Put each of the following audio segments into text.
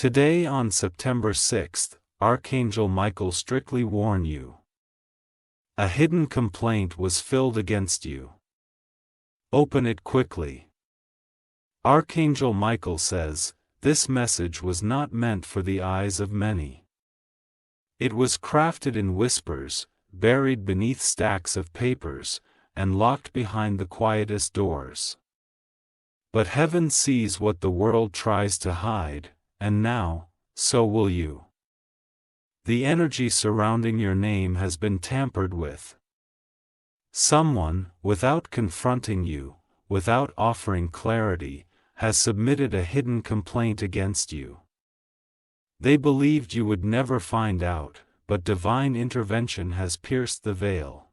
Today on September 6th, Archangel Michael strictly warned you. A hidden complaint was filed against you. Open it quickly. Archangel Michael says, this message was not meant for the eyes of many. It was crafted in whispers, buried beneath stacks of papers, and locked behind the quietest doors. But heaven sees what the world tries to hide, and now, so will you. The energy surrounding your name has been tampered with. Someone, without confronting you, without offering clarity, has submitted a hidden complaint against you. They believed you would never find out, but divine intervention has pierced the veil.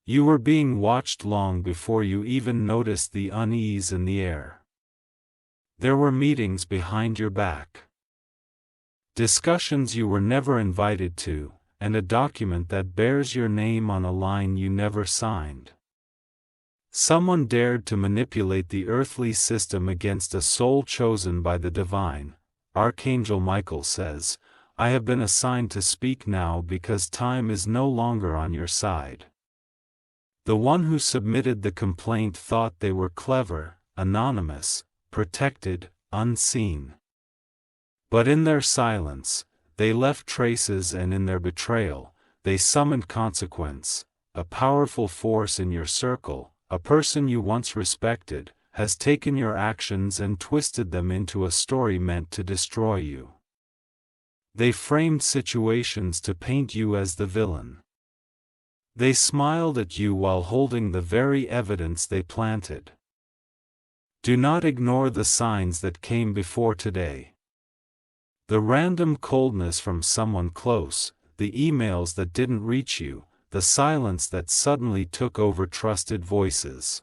You were being watched long before you even noticed the unease in the air. There were meetings behind your back. Discussions you were never invited to, and a document that bears your name on a line you never signed. Someone dared to manipulate the earthly system against a soul chosen by the divine. Archangel Michael says, I have been assigned to speak now because time is no longer on your side. The one who submitted the complaint thought they were clever, anonymous, protected, unseen. But in their silence, they left traces, and in their betrayal, they summoned consequence. A powerful force in your circle, a person you once respected, has taken your actions and twisted them into a story meant to destroy you. They framed situations to paint you as the villain. They smiled at you while holding the very evidence they planted. Do not ignore the signs that came before today. The random coldness from someone close, the emails that didn't reach you, the silence that suddenly took over trusted voices.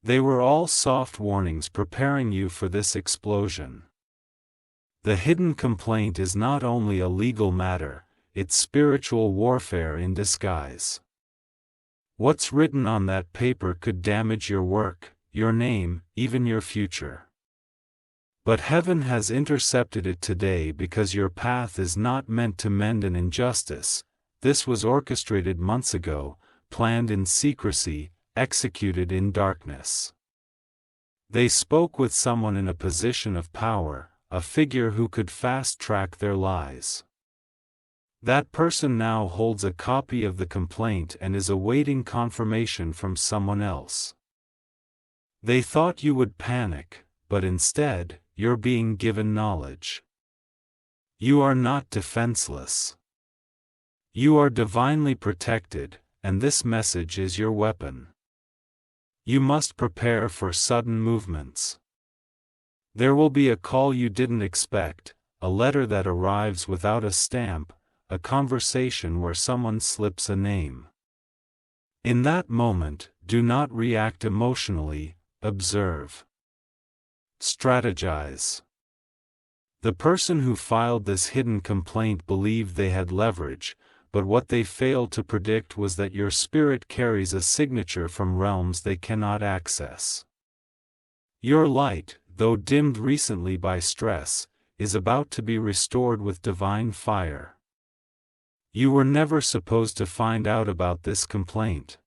They were all soft warnings preparing you for this explosion. The hidden complaint is not only a legal matter, it's spiritual warfare in disguise. What's written on that paper could damage your work, your name, even your future. But heaven has intercepted it today because your path is not meant to mend an injustice. This was orchestrated months ago, planned in secrecy, executed in darkness. They spoke with someone in a position of power, a figure who could fast-track their lies. That person now holds a copy of the complaint and is awaiting confirmation from someone else. They thought you would panic, but instead, you're being given knowledge. You are not defenseless. You are divinely protected, and this message is your weapon. You must prepare for sudden movements. There will be a call you didn't expect, a letter that arrives without a stamp, a conversation where someone slips a name. In that moment, do not react emotionally, observe. Strategize. The person who filed this hidden complaint believed they had leverage, but what they failed to predict was that your spirit carries a signature from realms they cannot access. Your light, though dimmed recently by stress, is about to be restored with divine fire. You were never supposed to find out about this complaint.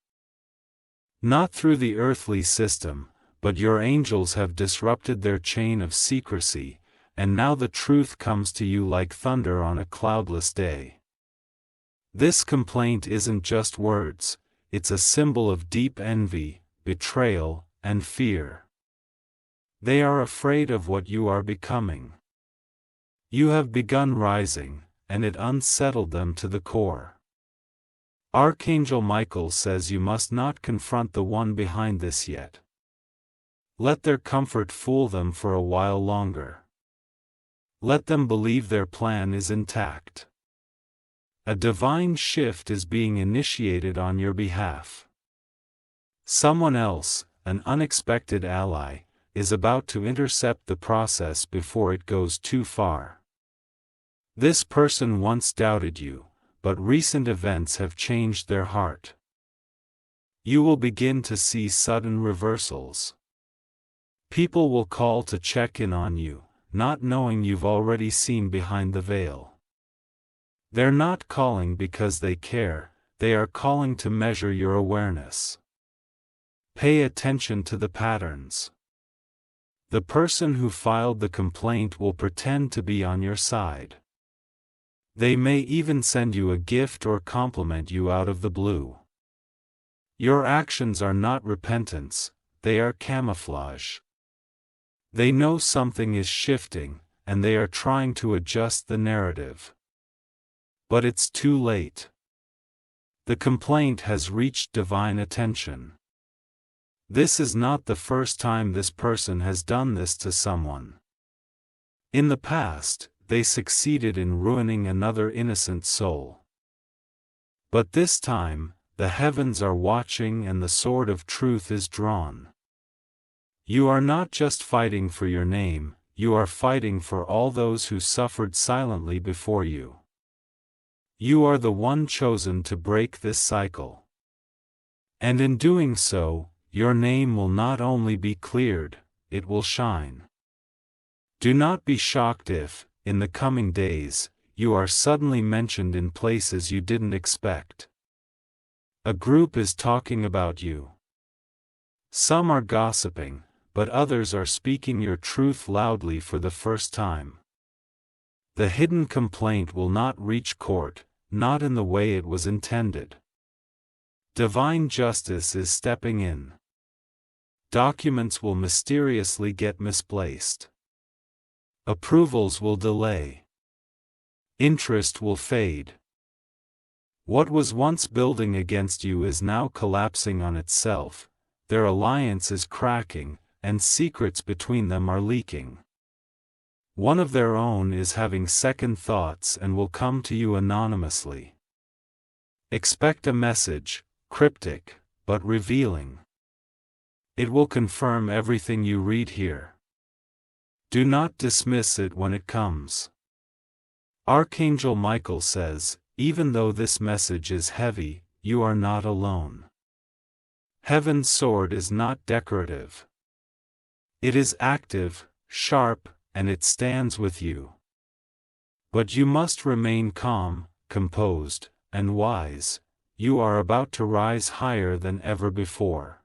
Not through the earthly system, but your angels have disrupted their chain of secrecy, and now the truth comes to you like thunder on a cloudless day. This complaint isn't just words, it's a symbol of deep envy, betrayal, and fear. They are afraid of what you are becoming. You have begun rising, and it unsettled them to the core. Archangel Michael says you must not confront the one behind this yet. Let their comfort fool them for a while longer. Let them believe their plan is intact. A divine shift is being initiated on your behalf. Someone else, an unexpected ally, is about to intercept the process before it goes too far. This person once doubted you, but recent events have changed their heart. You will begin to see sudden reversals. People will call to check in on you, not knowing you've already seen behind the veil. They're not calling because they care, they are calling to measure your awareness. Pay attention to the patterns. The person who filed the complaint will pretend to be on your side. They may even send you a gift or compliment you out of the blue. Your actions are not repentance, they are camouflage. They know something is shifting, and they are trying to adjust the narrative. But it's too late. The complaint has reached divine attention. This is not the first time this person has done this to someone. In the past, they succeeded in ruining another innocent soul. But this time, the heavens are watching and the sword of truth is drawn. You are not just fighting for your name, you are fighting for all those who suffered silently before you. You are the one chosen to break this cycle. And in doing so, your name will not only be cleared, it will shine. Do not be shocked if, in the coming days, you are suddenly mentioned in places you didn't expect. A group is talking about you. Some are gossiping, but others are speaking your truth loudly for the first time. The hidden complaint will not reach court, not in the way it was intended. Divine justice is stepping in. Documents will mysteriously get misplaced. Approvals will delay. Interest will fade. What was once building against you is now collapsing on itself, their alliance is cracking, and secrets between them are leaking. One of their own is having second thoughts and will come to you anonymously. Expect a message, cryptic, but revealing. It will confirm everything you read here. Do not dismiss it when it comes. Archangel Michael says, even though this message is heavy, you are not alone. Heaven's sword is not decorative. It is active, sharp, and it stands with you. But you must remain calm, composed, and wise. You are about to rise higher than ever before.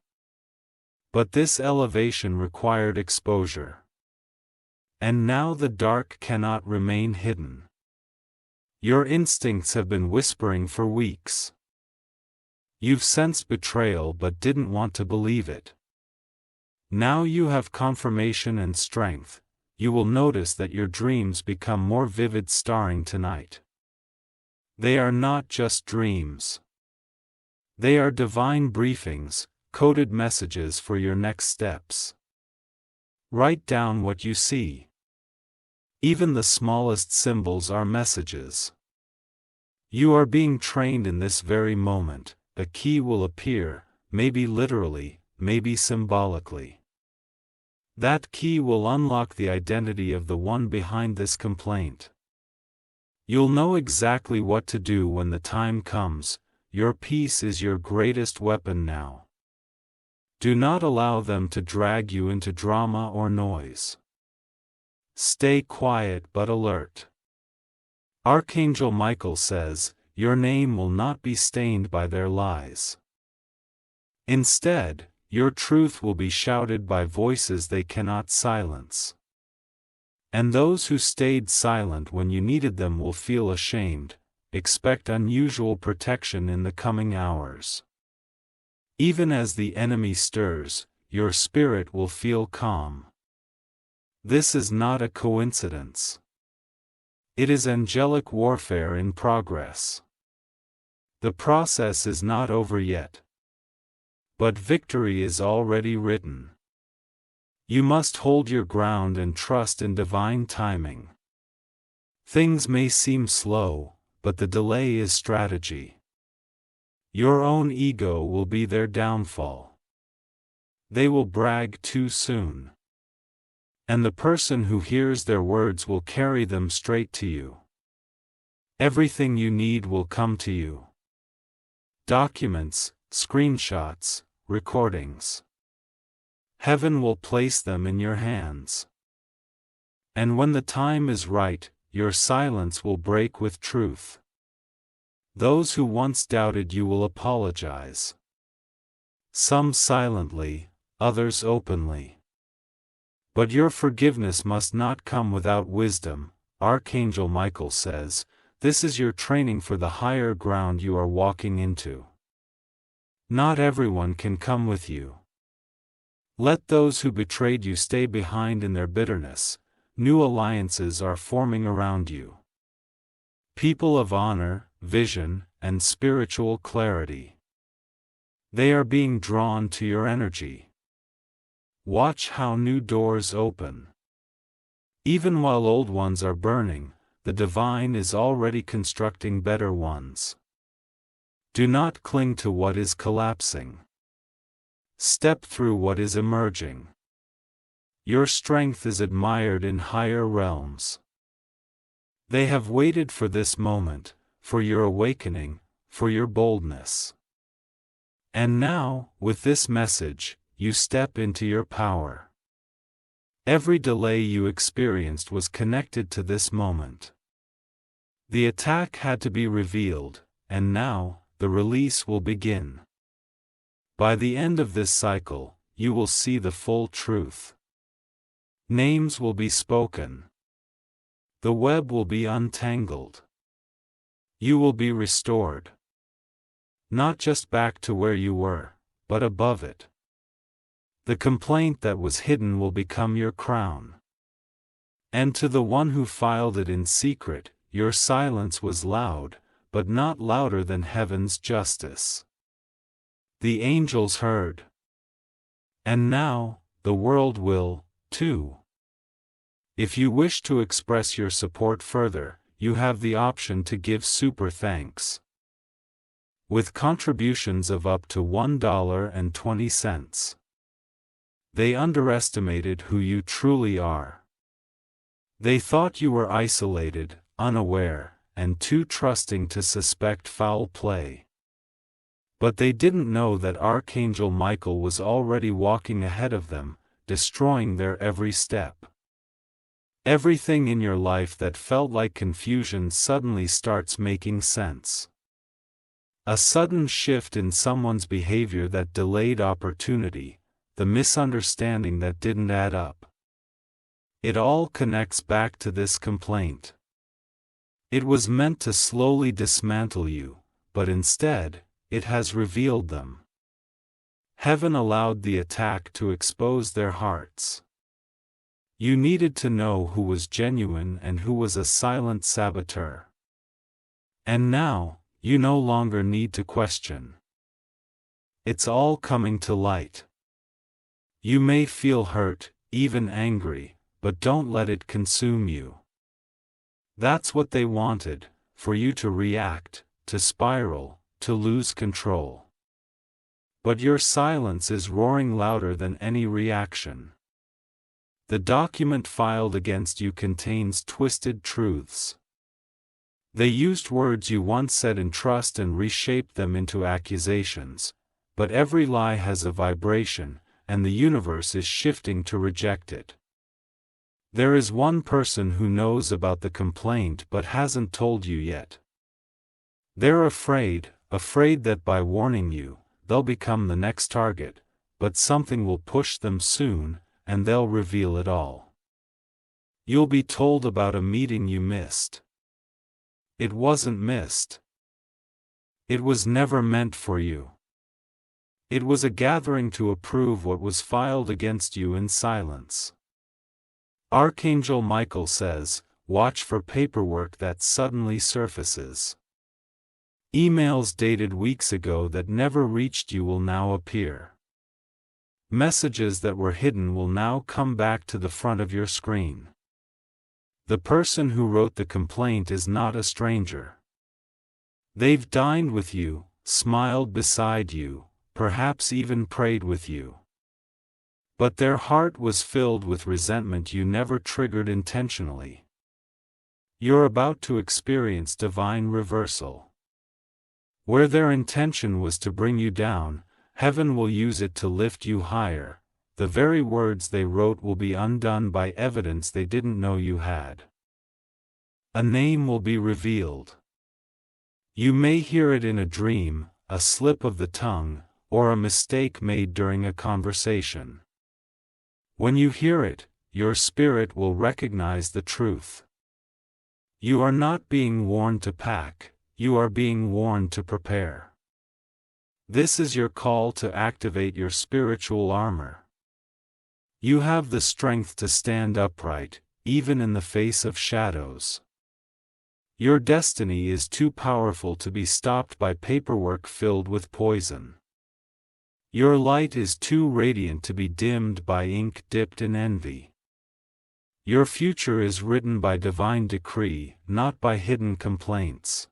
But this elevation required exposure. And now the dark cannot remain hidden. Your instincts have been whispering for weeks. You've sensed betrayal but didn't want to believe it. Now you have confirmation and strength. You will notice that your dreams become more vivid starting tonight. They are not just dreams. They are divine briefings, coded messages for your next steps. Write down what you see. Even the smallest symbols are messages. You are being trained in this very moment. A key will appear, maybe literally, maybe symbolically. That key will unlock the identity of the one behind this complaint. You'll know exactly what to do when the time comes. Your peace is your greatest weapon now. Do not allow them to drag you into drama or noise. Stay quiet but alert. Archangel Michael says, your name will not be stained by their lies. Instead, your truth will be shouted by voices they cannot silence. And those who stayed silent when you needed them will feel ashamed. Expect unusual protection in the coming hours. Even as the enemy stirs, your spirit will feel calm. This is not a coincidence. It is angelic warfare in progress. The process is not over yet. But victory is already written. You must hold your ground and trust in divine timing. Things may seem slow, but the delay is strategy. Your own ego will be their downfall. They will brag too soon. And the person who hears their words will carry them straight to you. Everything you need will come to you. Documents, screenshots, recordings. Heaven will place them in your hands. And when the time is right, your silence will break with truth. Those who once doubted you will apologize. Some silently, others openly. But your forgiveness must not come without wisdom. Archangel Michael says, this is your training for the higher ground you are walking into. Not everyone can come with you. Let those who betrayed you stay behind in their bitterness. New alliances are forming around you. People of honor, vision, and spiritual clarity. They are being drawn to your energy. Watch how new doors open. Even while old ones are burning, the divine is already constructing better ones. Do not cling to what is collapsing. Step through what is emerging. Your strength is admired in higher realms. They have waited for this moment, for your awakening, for your boldness. And now, with this message, you step into your power. Every delay you experienced was connected to this moment. The attack had to be revealed, and now, the release will begin. By the end of this cycle, you will see the full truth. Names will be spoken. The web will be untangled. You will be restored. Not just back to where you were, but above it. The complaint that was hidden will become your crown. And to the one who filed it in secret, your silence was loud, but not louder than heaven's justice. The angels heard. And now, the world will, too. If you wish to express your support further, you have the option to give super thanks. With contributions of up to $1.20. They underestimated who you truly are. They thought you were isolated, unaware, and too trusting to suspect foul play. But they didn't know that Archangel Michael was already walking ahead of them, destroying their every step. Everything in your life that felt like confusion suddenly starts making sense. A sudden shift in someone's behavior that delayed opportunity, the misunderstanding that didn't add up. It all connects back to this complaint. It was meant to slowly dismantle you, but instead, it has revealed them. Heaven allowed the attack to expose their hearts. You needed to know who was genuine and who was a silent saboteur. And now, you no longer need to question. It's all coming to light. You may feel hurt, even angry, but don't let it consume you. That's what they wanted, for you to react, to spiral, to lose control. But your silence is roaring louder than any reaction. The document filed against you contains twisted truths. They used words you once said in trust and reshaped them into accusations, but every lie has a vibration, and the universe is shifting to reject it. There is one person who knows about the complaint but hasn't told you yet. They're afraid that by warning you, they'll become the next target, but something will push them soon, and they'll reveal it all. You'll be told about a meeting you missed. It wasn't missed. It was never meant for you. It was a gathering to approve what was filed against you in silence. Archangel Michael says, watch for paperwork that suddenly surfaces. Emails dated weeks ago that never reached you will now appear. Messages that were hidden will now come back to the front of your screen. The person who wrote the complaint is not a stranger. They've dined with you, smiled beside you, perhaps even prayed with you. But their heart was filled with resentment you never triggered intentionally. You're about to experience divine reversal. Where their intention was to bring you down, heaven will use it to lift you higher, the very words they wrote will be undone by evidence they didn't know you had. A name will be revealed. You may hear it in a dream, a slip of the tongue, or a mistake made during a conversation. When you hear it, your spirit will recognize the truth. You are not being warned to pack, you are being warned to prepare. This is your call to activate your spiritual armor. You have the strength to stand upright, even in the face of shadows. Your destiny is too powerful to be stopped by paperwork filled with poison. Your light is too radiant to be dimmed by ink dipped in envy. Your future is written by divine decree, not by hidden complaints.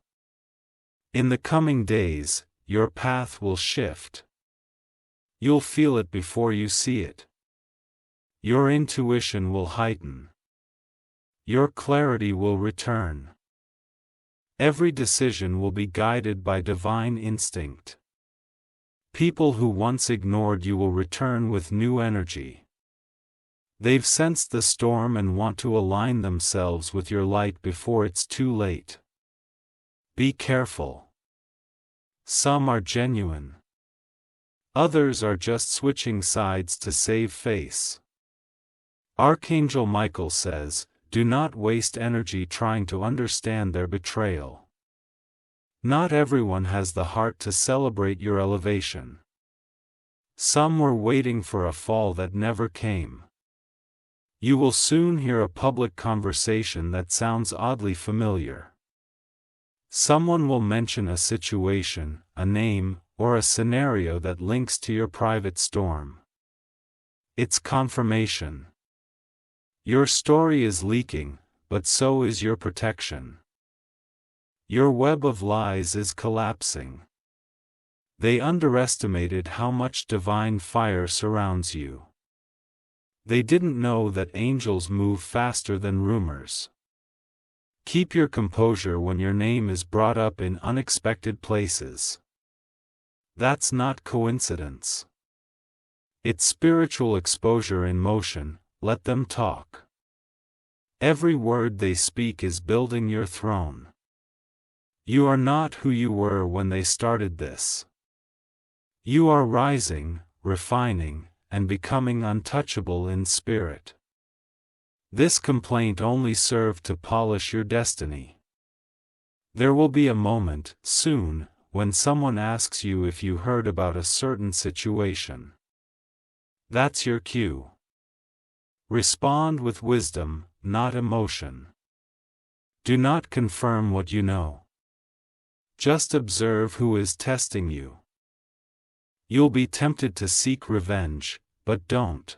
In the coming days, your path will shift. You'll feel it before you see it. Your intuition will heighten. Your clarity will return. Every decision will be guided by divine instinct. People who once ignored you will return with new energy. They've sensed the storm and want to align themselves with your light before it's too late. Be careful. Some are genuine. Others are just switching sides to save face. Archangel Michael says, do not waste energy trying to understand their betrayal. Not everyone has the heart to celebrate your elevation. Some were waiting for a fall that never came. You will soon hear a public conversation that sounds oddly familiar. Someone will mention a situation, a name, or a scenario that links to your private storm. It's confirmation. Your story is leaking, but so is your protection. Your web of lies is collapsing. They underestimated how much divine fire surrounds you. They didn't know that angels move faster than rumors. Keep your composure when your name is brought up in unexpected places. That's not coincidence. It's spiritual exposure in motion, let them talk. Every word they speak is building your throne. You are not who you were when they started this. You are rising, refining, and becoming untouchable in spirit. This complaint only served to polish your destiny. There will be a moment, soon, when someone asks you if you heard about a certain situation. That's your cue. Respond with wisdom, not emotion. Do not confirm what you know. Just observe who is testing you. You'll be tempted to seek revenge, but don't.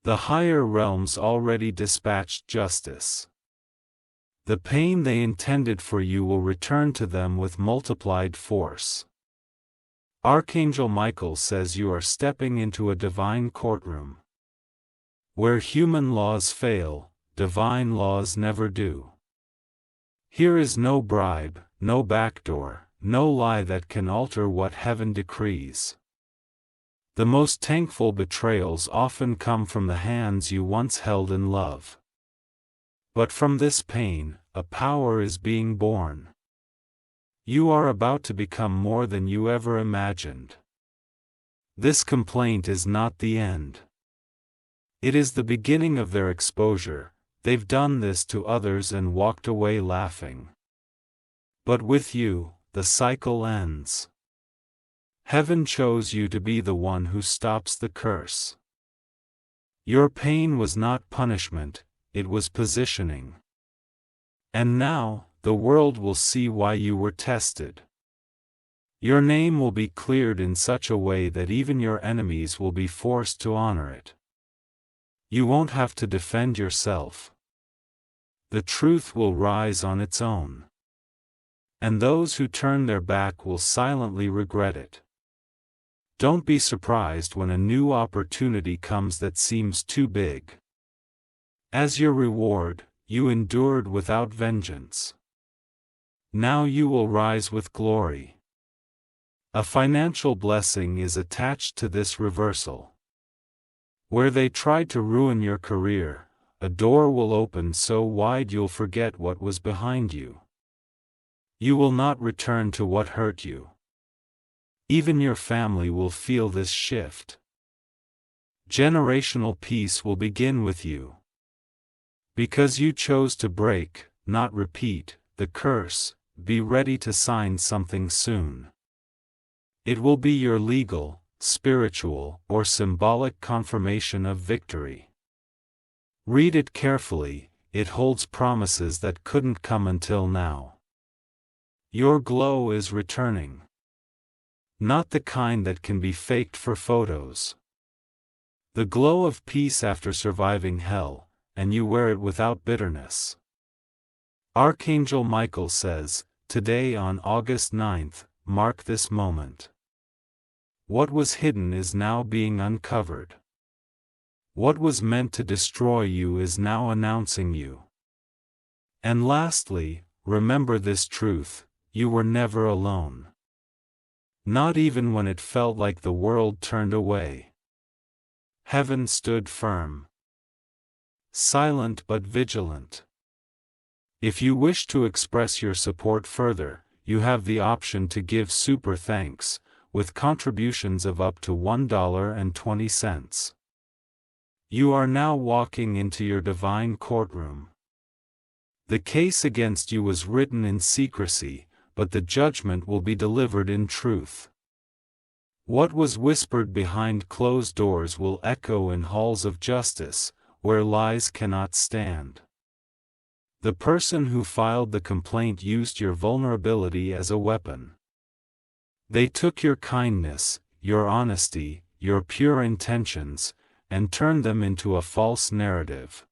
The higher realms already dispatched justice. The pain they intended for you will return to them with multiplied force. Archangel Michael says you are stepping into a divine courtroom. Where human laws fail, divine laws never do. Here is no bribe, no backdoor, no lie that can alter what heaven decrees. The most thankful betrayals often come from the hands you once held in love. But from this pain, a power is being born. You are about to become more than you ever imagined. This complaint is not the end. It is the beginning of their exposure. They've done this to others and walked away laughing. But with you, the cycle ends. Heaven chose you to be the one who stops the curse. Your pain was not punishment, it was positioning. And now, the world will see why you were tested. Your name will be cleared in such a way that even your enemies will be forced to honor it. You won't have to defend yourself. The truth will rise on its own. And those who turn their back will silently regret it. Don't be surprised when a new opportunity comes that seems too big. As your reward, you endured without vengeance. Now you will rise with glory. A financial blessing is attached to this reversal. Where they tried to ruin your career, a door will open so wide you'll forget what was behind you. You will not return to what hurt you. Even your family will feel this shift. Generational peace will begin with you. Because you chose to break, not repeat, the curse, be ready to sign something soon. It will be your legal, spiritual, or symbolic confirmation of victory. Read it carefully, it holds promises that couldn't come until now. Your glow is returning. Not the kind that can be faked for photos. The glow of peace after surviving hell, and you wear it without bitterness. Archangel Michael says, today on August 9th, mark this moment. What was hidden is now being uncovered. What was meant to destroy you is now announcing you. And lastly, remember this truth, you were never alone. Not even when it felt like the world turned away. Heaven stood firm. Silent but vigilant. If you wish to express your support further, you have the option to give super thanks, with contributions of up to $1.20. You are now walking into your divine courtroom. The case against you was written in secrecy, but the judgment will be delivered in truth. What was whispered behind closed doors will echo in halls of justice, where lies cannot stand. The person who filed the complaint used your vulnerability as a weapon. They took your kindness, your honesty, your pure intentions, and turned them into a false narrative.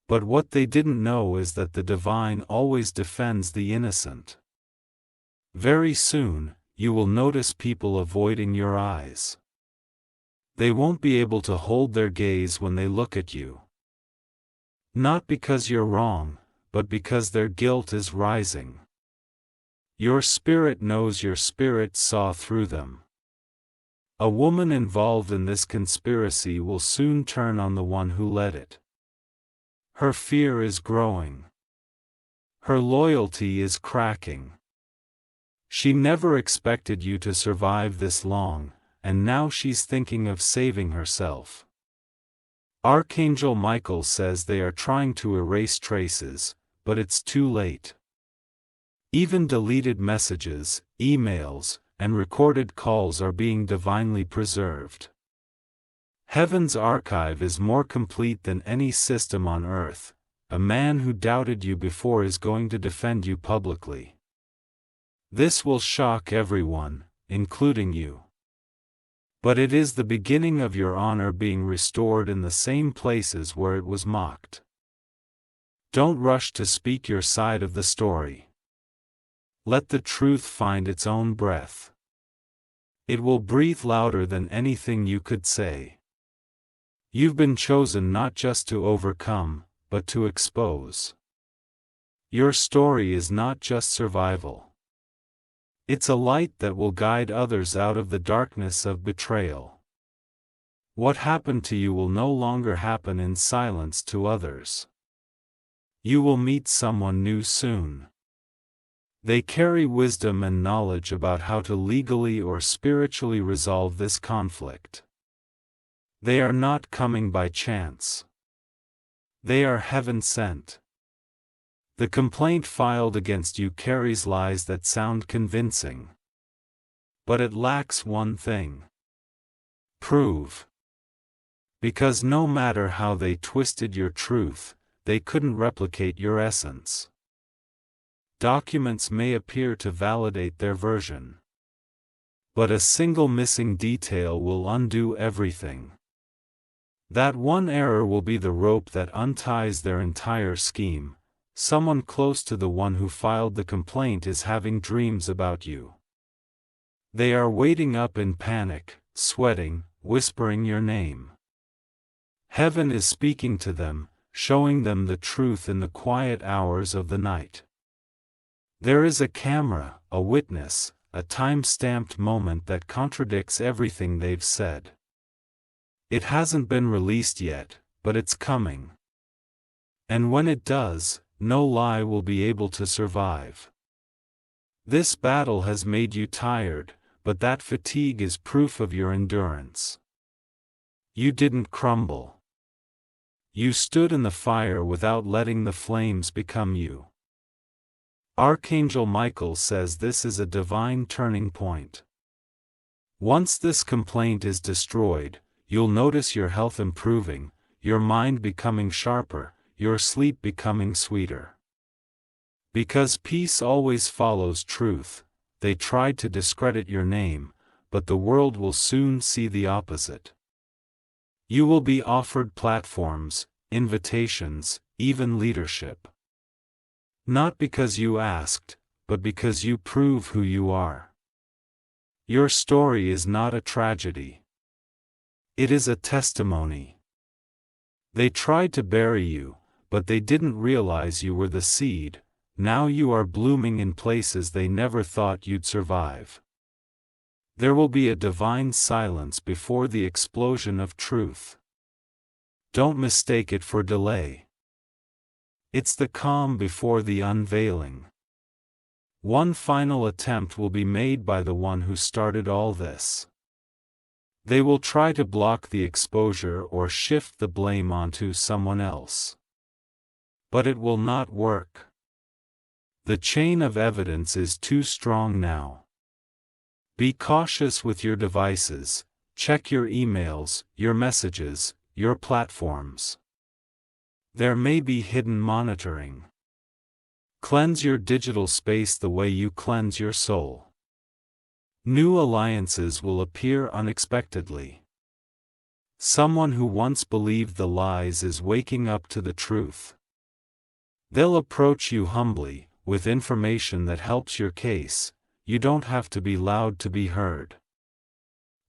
But what they didn't know is that the divine always defends the innocent. Very soon, you will notice people avoiding your eyes. They won't be able to hold their gaze when they look at you. Not because you're wrong, but because their guilt is rising. Your spirit knows your spirit saw through them. A woman involved in this conspiracy will soon turn on the one who led it. Her fear is growing. Her loyalty is cracking. She never expected you to survive this long, and now she's thinking of saving herself. Archangel Michael says they are trying to erase traces, but it's too late. Even deleted messages, emails, and recorded calls are being divinely preserved. Heaven's archive is more complete than any system on earth. A man who doubted you before is going to defend you publicly. This will shock everyone, including you. But it is the beginning of your honor being restored in the same places where it was mocked. Don't rush to speak your side of the story. Let the truth find its own breath. It will breathe louder than anything you could say. You've been chosen not just to overcome, but to expose. Your story is not just survival. It's a light that will guide others out of the darkness of betrayal. What happened to you will no longer happen in silence to others. You will meet someone new soon. They carry wisdom and knowledge about how to legally or spiritually resolve this conflict. They are not coming by chance. They are heaven sent. The complaint filed against you carries lies that sound convincing. But it lacks one thing. Proof. Because no matter how they twisted your truth, they couldn't replicate your essence. Documents may appear to validate their version. But a single missing detail will undo everything. That one error will be the rope that unties their entire scheme. Someone close to the one who filed the complaint is having dreams about you. They are waiting up in panic, sweating, whispering your name. Heaven is speaking to them, showing them the truth in the quiet hours of the night. There is a camera, a witness, a time-stamped moment that contradicts everything they've said. It hasn't been released yet, but it's coming. And when it does, no lie will be able to survive. This battle has made you tired, but that fatigue is proof of your endurance. You didn't crumble. You stood in the fire without letting the flames become you. Archangel Michael says this is a divine turning point. Once this complaint is destroyed, you'll notice your health improving, your mind becoming sharper, your sleep becoming sweeter. Because peace always follows truth, they tried to discredit your name, but the world will soon see the opposite. You will be offered platforms, invitations, even leadership. Not because you asked, but because you prove who you are. Your story is not a tragedy. It is a testimony. They tried to bury you, but they didn't realize you were the seed. Now you are blooming in places they never thought you'd survive. There will be a divine silence before the explosion of truth. Don't mistake it for delay. It's the calm before the unveiling. One final attempt will be made by the one who started all this. They will try to block the exposure or shift the blame onto someone else. But it will not work. The chain of evidence is too strong now. Be cautious with your devices, check your emails, your messages, your platforms. There may be hidden monitoring. Cleanse your digital space the way you cleanse your soul. New alliances will appear unexpectedly. Someone who once believed the lies is waking up to the truth. They'll approach you humbly, with information that helps your case. You don't have to be loud to be heard.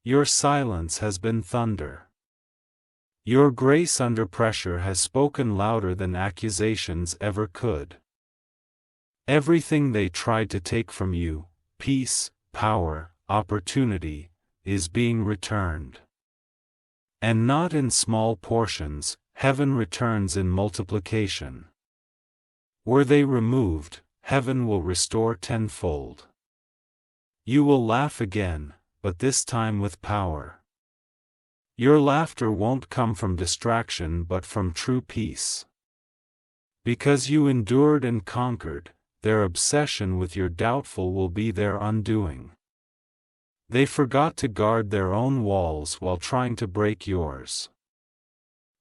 Your silence has been thunder. Your grace under pressure has spoken louder than accusations ever could. Everything they tried to take from you, peace, power, opportunity, is being returned. And not in small portions, heaven returns in multiplication. Were they removed, heaven will restore tenfold. You will laugh again, but this time with power. Your laughter won't come from distraction but from true peace. Because you endured and conquered, their obsession with your doubtful will be their undoing. They forgot to guard their own walls while trying to break yours.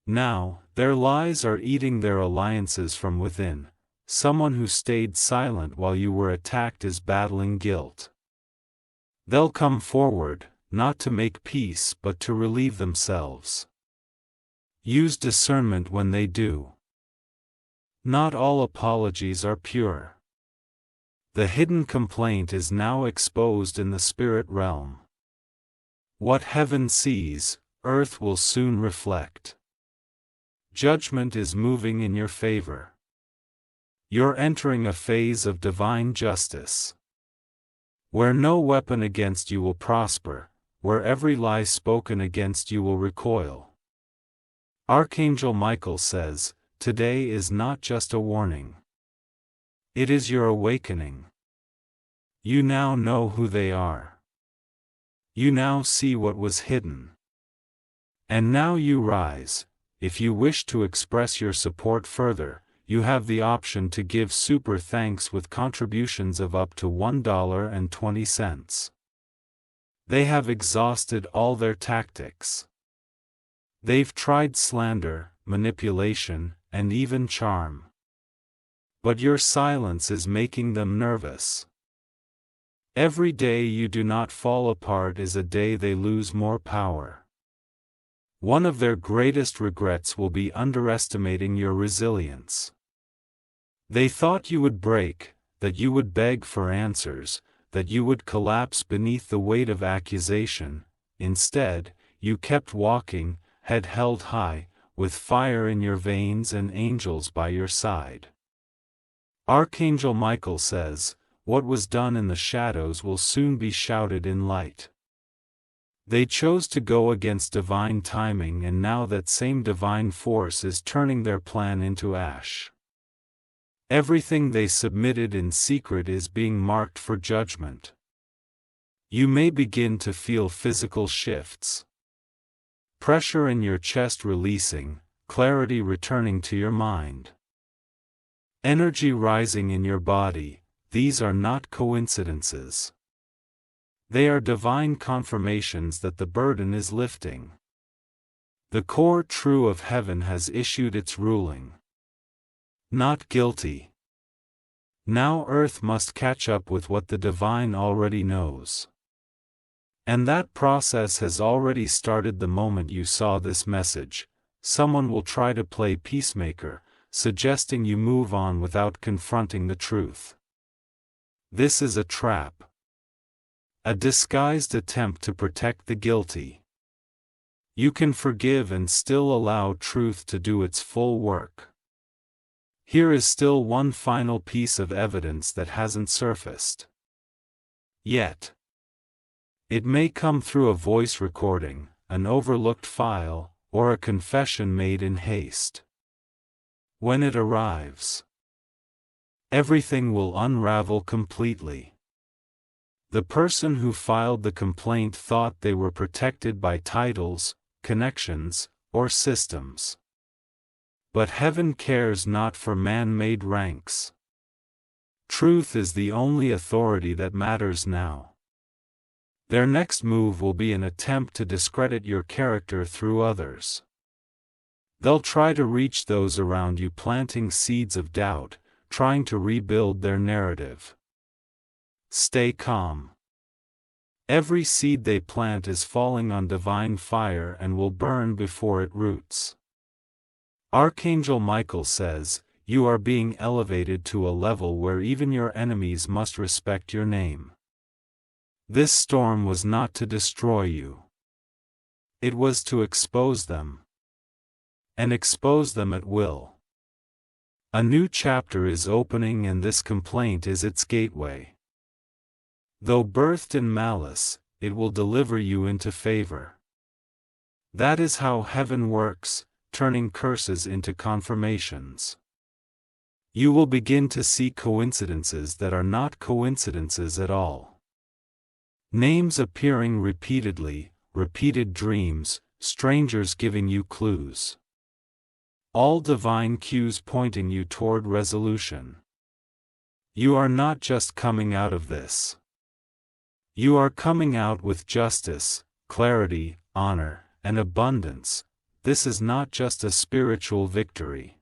Now, their lies are eating their alliances from within. Someone who stayed silent while you were attacked is battling guilt. They'll come forward, not to make peace but to relieve themselves. Use discernment when they do. Not all apologies are pure. The hidden complaint is now exposed in the spirit realm. What heaven sees, earth will soon reflect. Judgment is moving in your favor. You're entering a phase of divine justice. Where no weapon against you will prosper, where every lie spoken against you will recoil. Archangel Michael says, today is not just a warning. It is your awakening. You now know who they are. You now see what was hidden. And now you rise. If you wish to express your support further, you have the option to give super thanks with contributions of up to $1.20. They have exhausted all their tactics. They've tried slander, manipulation, and even charm. But your silence is making them nervous. Every day you do not fall apart is a day they lose more power. One of their greatest regrets will be underestimating your resilience. They thought you would break, that you would beg for answers, that you would collapse beneath the weight of accusation. Instead, you kept walking, head held high, with fire in your veins and angels by your side. Archangel Michael says, what was done in the shadows will soon be shouted in light. They chose to go against divine timing, and now that same divine force is turning their plan into ash. Everything they submitted in secret is being marked for judgment. You may begin to feel physical shifts. Pressure in your chest releasing, clarity returning to your mind. Energy rising in your body. These are not coincidences. They are divine confirmations that the burden is lifting. The core true of heaven has issued its ruling. Not guilty. Now earth must catch up with what the divine already knows. And that process has already started the moment you saw this message. Someone will try to play peacemaker, suggesting you move on without confronting the truth. This is a trap. A disguised attempt to protect the guilty. You can forgive and still allow truth to do its full work. Here is still one final piece of evidence that hasn't surfaced yet. It may come through a voice recording, an overlooked file, or a confession made in haste. When it arrives, everything will unravel completely. The person who filed the complaint thought they were protected by titles, connections, or systems. But heaven cares not for man-made ranks. Truth is the only authority that matters now. Their next move will be an attempt to discredit your character through others. They'll try to reach those around you, planting seeds of doubt, trying to rebuild their narrative. Stay calm. Every seed they plant is falling on divine fire and will burn before it roots. Archangel Michael says, you are being elevated to a level where even your enemies must respect your name. This storm was not to destroy you. It was to expose them. And expose them at will. A new chapter is opening, and this complaint is its gateway. Though birthed in malice, it will deliver you into favor. That is how heaven works, turning curses into confirmations. You will begin to see coincidences that are not coincidences at all. Names appearing repeatedly, repeated dreams, strangers giving you clues. All divine cues pointing you toward resolution. You are not just coming out of this. You are coming out with justice, clarity, honor, and abundance. This is not just a spiritual victory.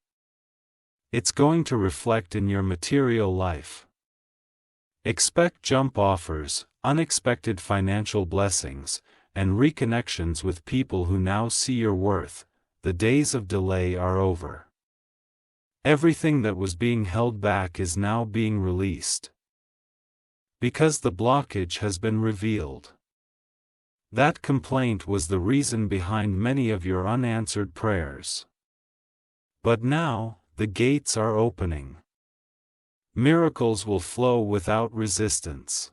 It's going to reflect in your material life. Expect jump offers, unexpected financial blessings, and reconnections with people who now see your worth. The days of delay are over. Everything that was being held back is now being released. Because the blockage has been revealed. That complaint was the reason behind many of your unanswered prayers. But now, the gates are opening. Miracles will flow without resistance.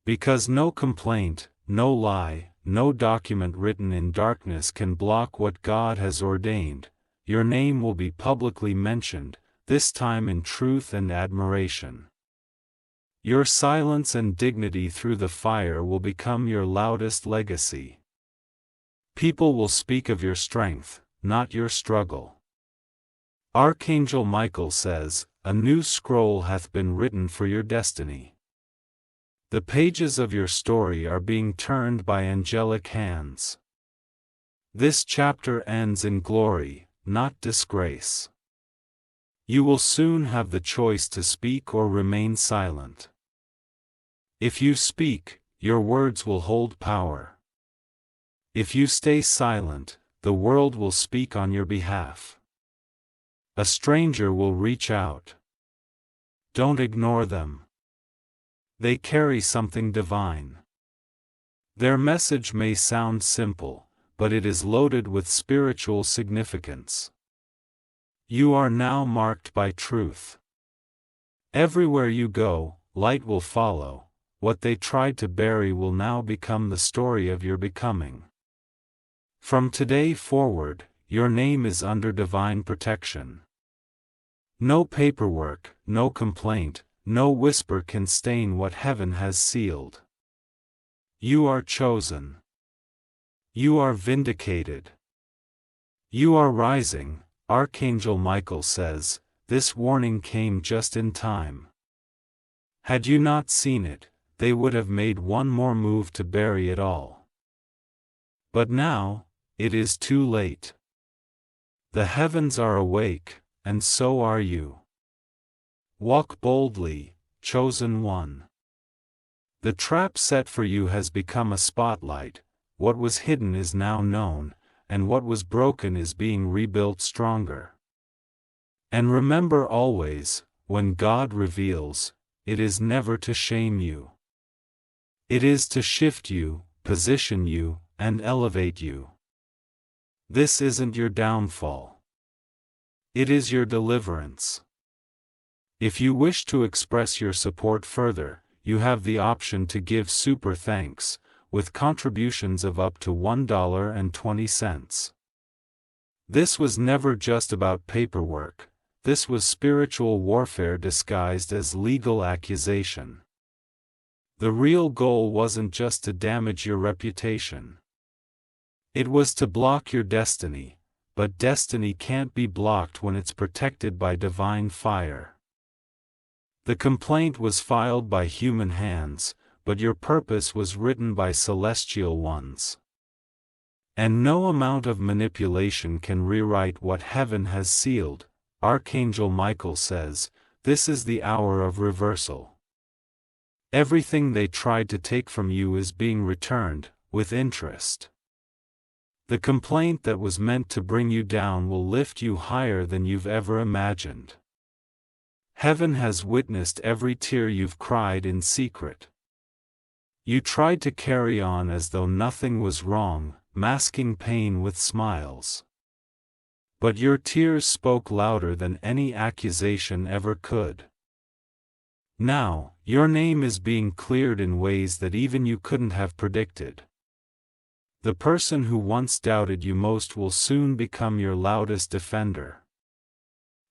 Because no complaint, no lie, no document written in darkness can block what God has ordained. Your name will be publicly mentioned, this time in truth and admiration. Your silence and dignity through the fire will become your loudest legacy. People will speak of your strength, not your struggle. Archangel Michael says, a new scroll hath been written for your destiny. The pages of your story are being turned by angelic hands. This chapter ends in glory, not disgrace. You will soon have the choice to speak or remain silent. If you speak, your words will hold power. If you stay silent, the world will speak on your behalf. A stranger will reach out. Don't ignore them. They carry something divine. Their message may sound simple, but it is loaded with spiritual significance. You are now marked by truth. Everywhere you go, light will follow. what they tried to bury will now become the story of your becoming. From today forward, your name is under divine protection. No paperwork, no complaint, no whisper can stain what heaven has sealed. You are chosen. You are vindicated. You are rising, Archangel Michael says. This warning came just in time. Had you not seen it, they would have made one more move to bury it all. But now, it is too late. The heavens are awake, and so are you. Walk boldly, chosen one. The trap set for you has become a spotlight. What was hidden is now known, and what was broken is being rebuilt stronger. And remember always, when God reveals, it is never to shame you. It is to shift you, position you, and elevate you. This isn't your downfall. It is your deliverance. If you wish to express your support further, you have the option to give super thanks, with contributions of up to $1.20. This was never just about paperwork. This was spiritual warfare disguised as legal accusation. The real goal wasn't just to damage your reputation. It was to block your destiny, but destiny can't be blocked when it's protected by divine fire. The complaint was filed by human hands, but your purpose was written by celestial ones. And no amount of manipulation can rewrite what heaven has sealed. Archangel Michael says, this is the hour of reversal. Everything they tried to take from you is being returned, with interest. The complaint that was meant to bring you down will lift you higher than you've ever imagined. Heaven has witnessed every tear you've cried in secret. You tried to carry on as though nothing was wrong, masking pain with smiles. But your tears spoke louder than any accusation ever could. Now, your name is being cleared in ways that even you couldn't have predicted. The person who once doubted you most will soon become your loudest defender.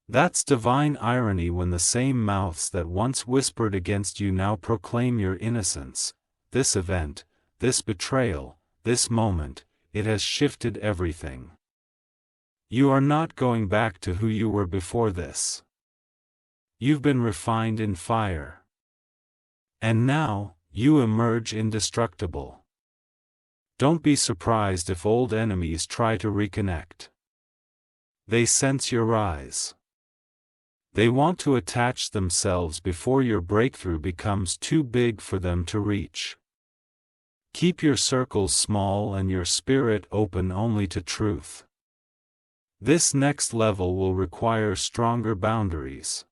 That's divine irony when the same mouths that once whispered against you now proclaim your innocence. This event, this betrayal, this moment, it has shifted everything. You are not going back to who you were before this. You've been refined in fire. And now, you emerge indestructible. Don't be surprised if old enemies try to reconnect. They sense your rise. They want to attach themselves before your breakthrough becomes too big for them to reach. Keep your circles small and your spirit open only to truth. This next level will require stronger boundaries,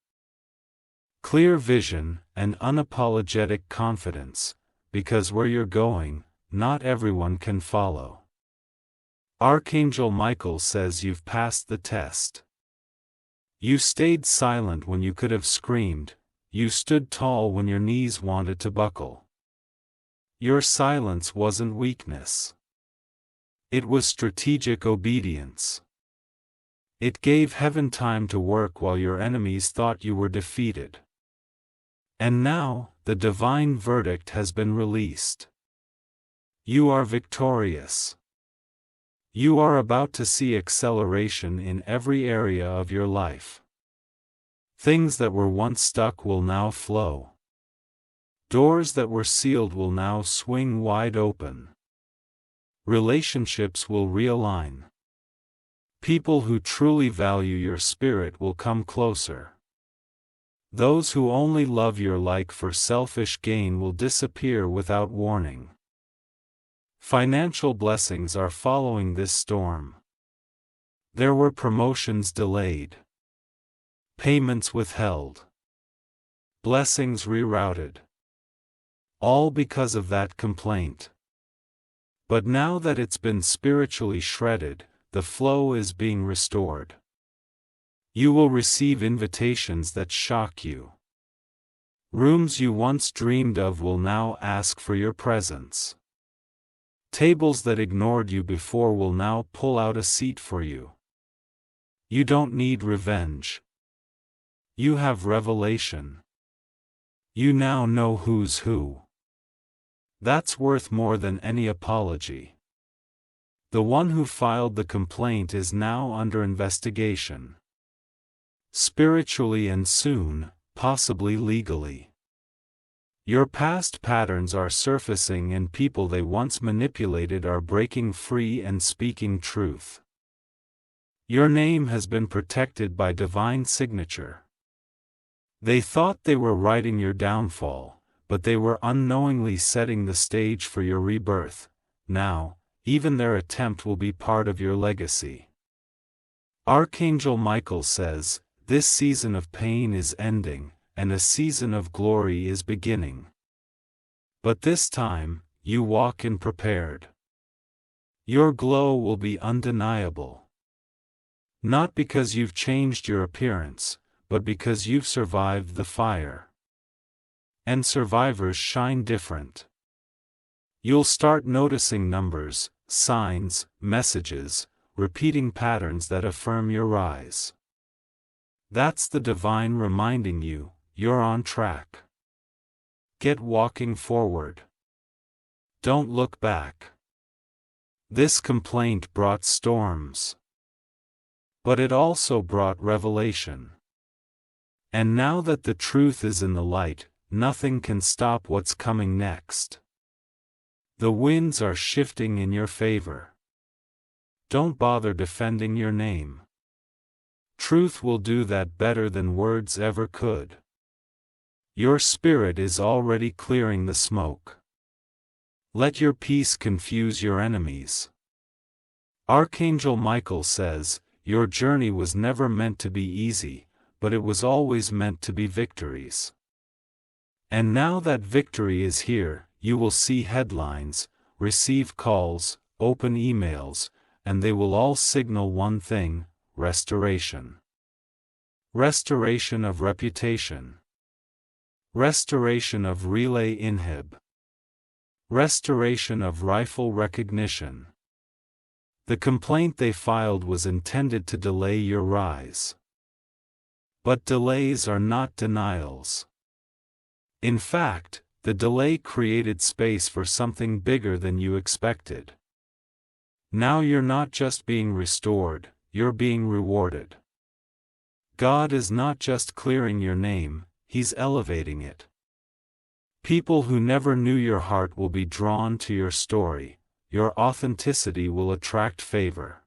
clear vision, and unapologetic confidence, because where you're going, not everyone can follow. Archangel Michael says you've passed the test. You stayed silent when you could have screamed, you stood tall when your knees wanted to buckle. Your silence wasn't weakness. It was strategic obedience. It gave heaven time to work while your enemies thought you were defeated. And now, the divine verdict has been released. You are victorious. You are about to see acceleration in every area of your life. Things that were once stuck will now flow. Doors that were sealed will now swing wide open. Relationships will realign. People who truly value your spirit will come closer. Those who only love your like for selfish gain will disappear without warning. Financial blessings are following this storm. There were promotions delayed, payments withheld, blessings rerouted. All because of that complaint. But now that it's been spiritually shredded, the flow is being restored. You will receive invitations that shock you. Rooms you once dreamed of will now ask for your presence. Tables that ignored you before will now pull out a seat for you. You don't need revenge. You have revelation. You now know who's who. That's worth more than any apology. The one who filed the complaint is now under investigation. Spiritually and soon, possibly legally. Your past patterns are surfacing and people they once manipulated are breaking free and speaking truth. Your name has been protected by divine signature. They thought they were writing your downfall, but they were unknowingly setting the stage for your rebirth. Now, even their attempt will be part of your legacy. Archangel Michael says, this season of pain is ending, and a season of glory is beginning. But this time, you walk in prepared. Your glow will be undeniable. Not because you've changed your appearance, but because you've survived the fire. And survivors shine different. You'll start noticing numbers, signs, messages, repeating patterns that affirm your rise. That's the divine reminding you, you're on track. Get walking forward. Don't look back. This complaint brought storms. But it also brought revelation. And now that the truth is in the light, nothing can stop what's coming next. The winds are shifting in your favor. Don't bother defending your name. Truth will do that better than words ever could. Your spirit is already clearing the smoke. Let your peace confuse your enemies. Archangel Michael says, your journey was never meant to be easy, but it was always meant to be victories. And now that victory is here, you will see headlines, receive calls, open emails, and they will all signal one thing: restoration. Restoration of reputation. Restoration of relay inhib. Restoration of rifle recognition. The complaint they filed was intended to delay your rise. But delays are not denials. In fact, the delay created space for something bigger than you expected. Now you're not just being restored, you're being rewarded. God is not just clearing your name, He's elevating it. People who never knew your heart will be drawn to your story. Your authenticity will attract favor.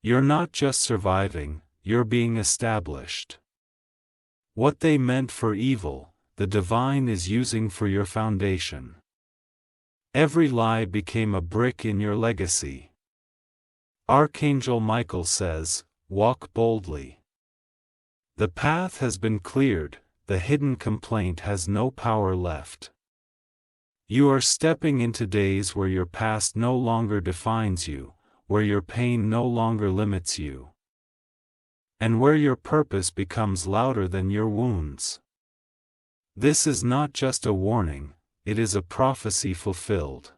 You're not just surviving, you're being established. What they meant for evil, the divine is using for your foundation. Every lie became a brick in your legacy. Archangel Michael says, walk boldly. The path has been cleared, the hidden complaint has no power left. You are stepping into days where your past no longer defines you, where your pain no longer limits you, and where your purpose becomes louder than your wounds. This is not just a warning, it is a prophecy fulfilled.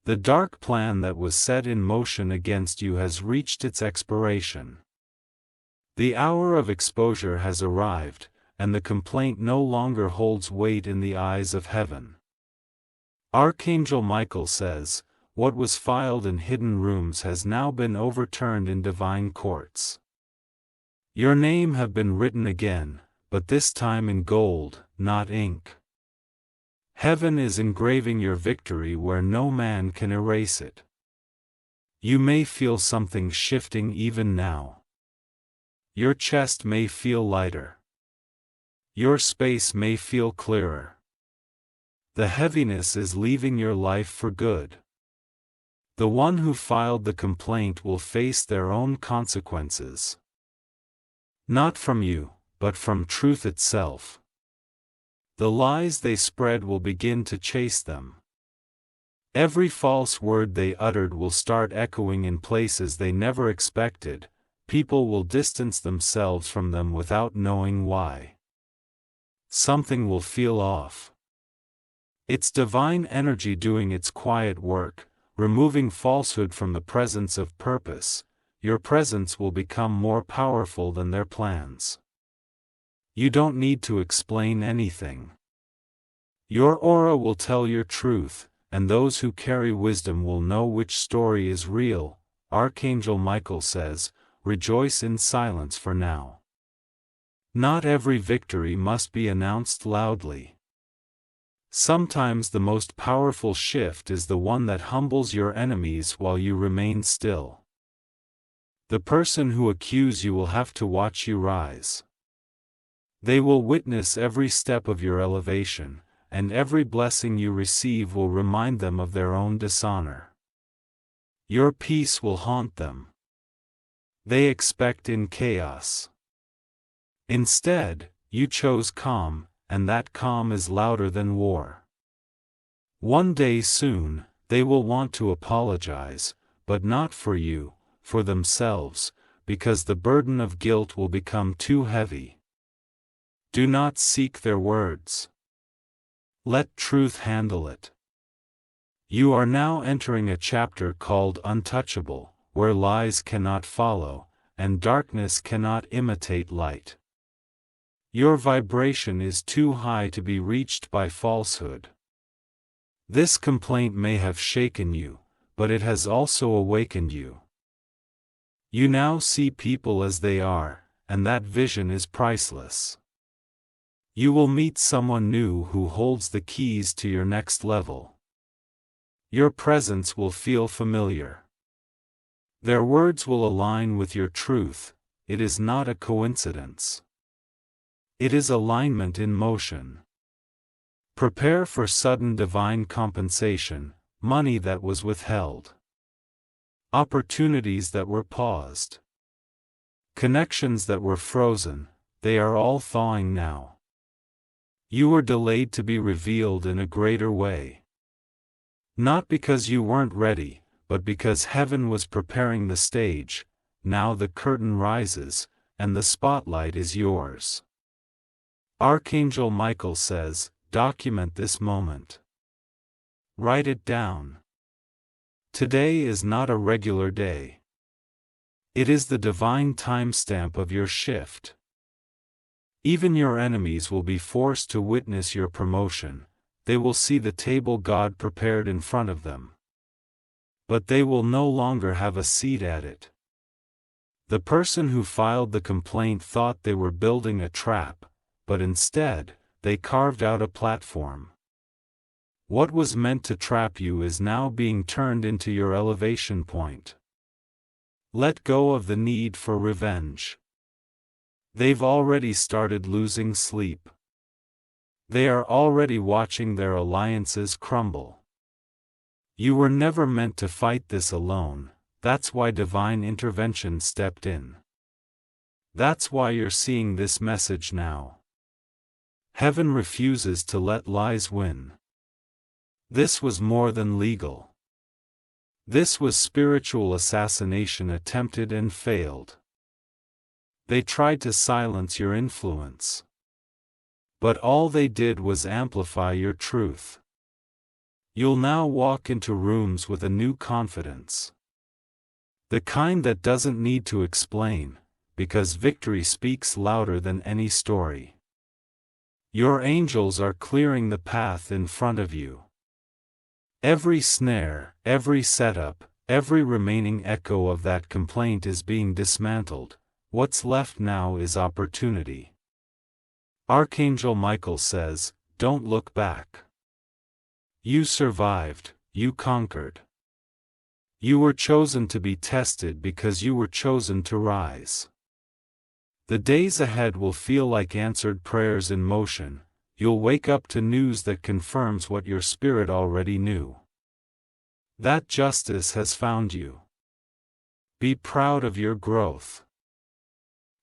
The dark plan that was set in motion against you has reached its expiration. The hour of exposure has arrived, and the complaint no longer holds weight in the eyes of heaven. Archangel Michael says, what was filed in hidden rooms has now been overturned in divine courts. Your name have been written again, but this time in gold, not ink. Heaven is engraving your victory where no man can erase it. You may feel something shifting even now. Your chest may feel lighter. Your space may feel clearer. The heaviness is leaving your life for good. The one who filed the complaint will face their own consequences. Not from you, but from truth itself. The lies they spread will begin to chase them. Every false word they uttered will start echoing in places they never expected. People will distance themselves from them without knowing why. something will feel off. It's divine energy doing its quiet work, removing falsehood from the presence of purpose. Your presence will become more powerful than their plans. You don't need to explain anything. Your aura will tell your truth, and those who carry wisdom will know which story is real. Archangel Michael says, rejoice in silence for now. Not every victory must be announced loudly. Sometimes the most powerful shift is the one that humbles your enemies while you remain still. The person who accuses you will have to watch you rise. They will witness every step of your elevation, and every blessing you receive will remind them of their own dishonor. Your peace will haunt them. They expect in chaos. Instead, you chose calm, and that calm is louder than war. One day soon, they will want to apologize, but not for you, for themselves, because the burden of guilt will become too heavy. Do not seek their words. Let truth handle it. You are now entering a chapter called Untouchable, where lies cannot follow, and darkness cannot imitate light. Your vibration is too high to be reached by falsehood. This complaint may have shaken you, but it has also awakened you. You now see people as they are, and that vision is priceless. You will meet someone new who holds the keys to your next level. Your presence will feel familiar. Their words will align with your truth. It is not a coincidence. It is alignment in motion. Prepare for sudden divine compensation, money that was withheld, opportunities that were paused, connections that were frozen. They are all thawing now. You were delayed to be revealed in a greater way. Not because you weren't ready, but because heaven was preparing the stage. Now the curtain rises, and the spotlight is yours. Archangel Michael says, document this moment. Write it down. Today is not a regular day. It is the divine timestamp of your shift. Even your enemies will be forced to witness your promotion. They will see the table God prepared in front of them. But they will no longer have a seat at it. The person who filed the complaint thought they were building a trap, but instead, they carved out a platform. What was meant to trap you is now being turned into your elevation point. Let go of the need for revenge. They've already started losing sleep. They are already watching their alliances crumble. You were never meant to fight this alone. That's why divine intervention stepped in. That's why you're seeing this message now. Heaven refuses to let lies win. This was more than legal. This was spiritual assassination attempted and failed. They tried to silence your influence. But all they did was amplify your truth. You'll now walk into rooms with a new confidence. The kind that doesn't need to explain, because victory speaks louder than any story. Your angels are clearing the path in front of you. Every snare, every setup, every remaining echo of that complaint is being dismantled. What's left now is opportunity. Archangel Michael says, don't look back. You survived, you conquered. You were chosen to be tested because you were chosen to rise. The days ahead will feel like answered prayers in motion. You'll wake up to news that confirms what your spirit already knew. That justice has found you. Be proud of your growth.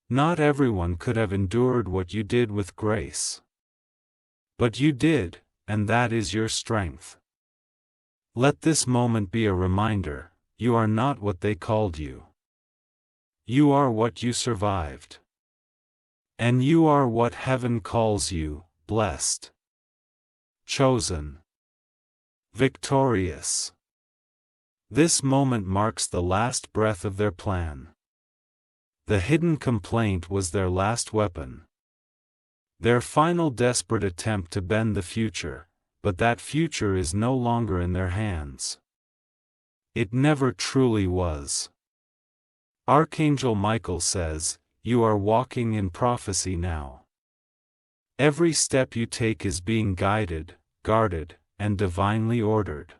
Not everyone could have endured what you did with grace. But you did, and that is your strength. Let this moment be a reminder, you are not what they called you. You are what you survived. And you are what heaven calls you, blessed, chosen, victorious. This moment marks the last breath of their plan. The hidden complaint was their last weapon. Their final desperate attempt to bend the future, but that future is no longer in their hands. It never truly was. Archangel Michael says, "You are walking in prophecy now. Every step you take is being guided, guarded, and divinely ordered.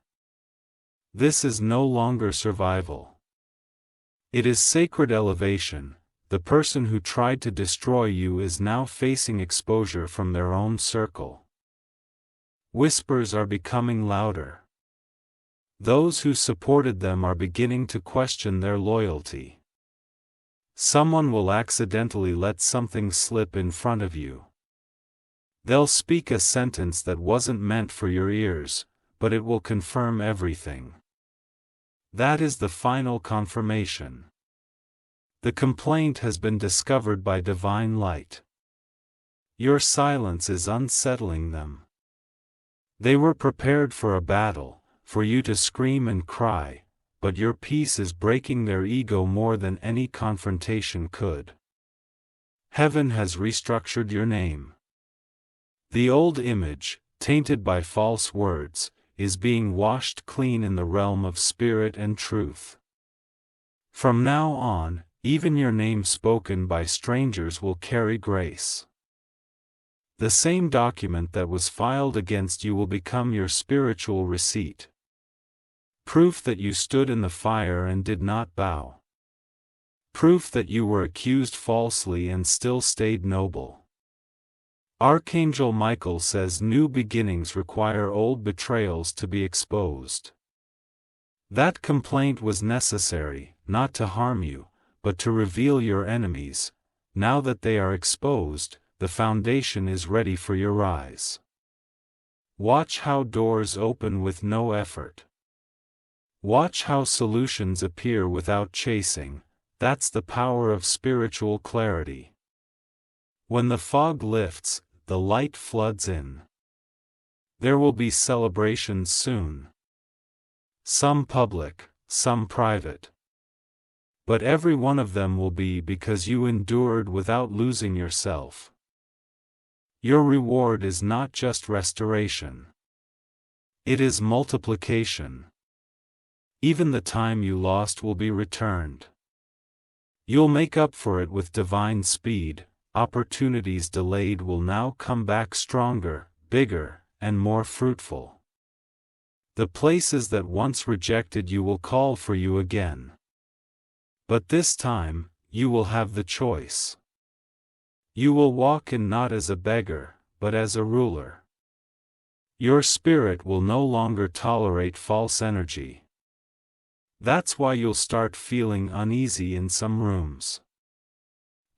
This is no longer survival. It is sacred elevation. The person who tried to destroy you is now facing exposure from their own circle. Whispers are becoming louder. Those who supported them are beginning to question their loyalty. Someone will accidentally let something slip in front of you. They'll speak a sentence that wasn't meant for your ears, but it will confirm everything. That is the final confirmation. The complaint has been discovered by divine light. Your silence is unsettling them. They were prepared for a battle, for you to scream and cry, but your peace is breaking their ego more than any confrontation could. Heaven has restructured your name. The old image, tainted by false words, is being washed clean in the realm of spirit and truth. From now on, even your name spoken by strangers will carry grace. The same document that was filed against you will become your spiritual receipt. Proof that you stood in the fire and did not bow. Proof that you were accused falsely and still stayed noble. Archangel Michael says new beginnings require old betrayals to be exposed. That complaint was necessary, not to harm you, but to reveal your enemies. Now that they are exposed, the foundation is ready for your rise. Watch how doors open with no effort. Watch how solutions appear without chasing. That's the power of spiritual clarity. When the fog lifts, the light floods in. There will be celebrations soon. Some public, some private. But every one of them will be because you endured without losing yourself. Your reward is not just restoration. It is multiplication. Even the time you lost will be returned. You'll make up for it with divine speed. Opportunities delayed will now come back stronger, bigger, and more fruitful. The places that once rejected you will call for you again. But this time, you will have the choice. You will walk in not as a beggar, but as a ruler. Your spirit will no longer tolerate false energy. That's why you'll start feeling uneasy in some rooms.